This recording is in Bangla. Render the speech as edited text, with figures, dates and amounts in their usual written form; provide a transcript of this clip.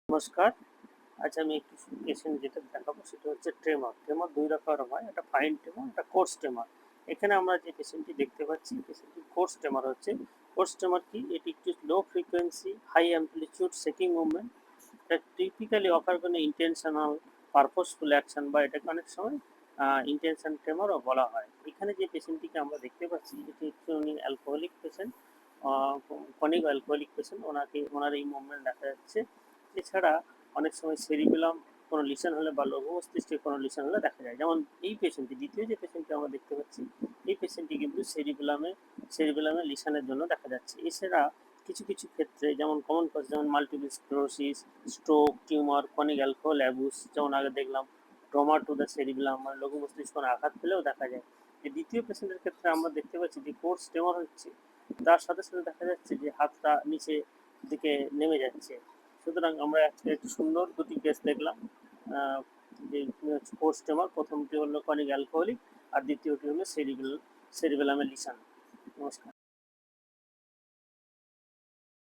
নমস্কার। আজ আমি একটি পেশেন্ট যেটা দেখাবো সেটা হচ্ছে ট্রেমর। ট্রেমর ২ রকমের হয়। একটা ফাইন ট্রেমর, একটা কোর্স ট্রেমর। এখানে আমরা যে পেশেন্টটি দেখতে পাচ্ছি, পেশেন্টটি কোর্স ট্রেমর হচ্ছে। কোর্স ট্রেমর কি? এটি একটি low frequency, high amplitude shaking movement. এটা টিপিক্যালি অকার কোনো ইনটেনশনাল পারপোজফুল অ্যাকশন বা এটাকে অনেক সময় ইনটেনশন ট্রেমরও বলা হয়। এখানে যে পেশেন্টটিকে আমরা দেখতে পাচ্ছি এটি হচ্ছে উনি অ্যালকোহলিক পেশেন্ট, আ ক্রনিক অ্যালকোহলিক পেশেন্ট। ওনার এই মুভমেন্ট দেখা যাচ্ছে। এছাড়া অনেক সময় সেরিবেলাম কোনো লিশন হলে বা লঘু মস্তিষ্কের কোনো লিশন হলে দেখা যায়। যেমন এই পেশেন্টটি, দ্বিতীয় যে পেশেন্টটি আমরা দেখতে পাচ্ছি, এই পেশেন্টটি কিন্তু সেরিবেলামে লিশনের জন্য দেখা যাচ্ছে। এছাড়া কিছু কিছু ক্ষেত্রে যেমন কমন কজ যেমন multiple sclerosis, stroke, tumour, chronic alcohol abuse, যেমন আগে দেখলাম ট্রমা টু দ্য সেরিবেলাম মানে লঘু মস্তিষ্ক আঘাত পেলেও দেখা যায়। এই দ্বিতীয় পেশেন্টের ক্ষেত্রে আমরা দেখতে পাচ্ছি যে কোর্স টিউমার হচ্ছে, তার সাথে সাথে দেখা যাচ্ছে যে হাতটা নিচে দিকে নেমে যাচ্ছে। সুতরাং আমরা একটু সুন্দর দুটি কেস দেখলাম। আহ, যে কোর্স টিউমার, প্রথমটি হলো ক্রনিক অ্যালকোহলিক আর দ্বিতীয়টি হলো সেরিবেলামের লিশন। নমস্কার।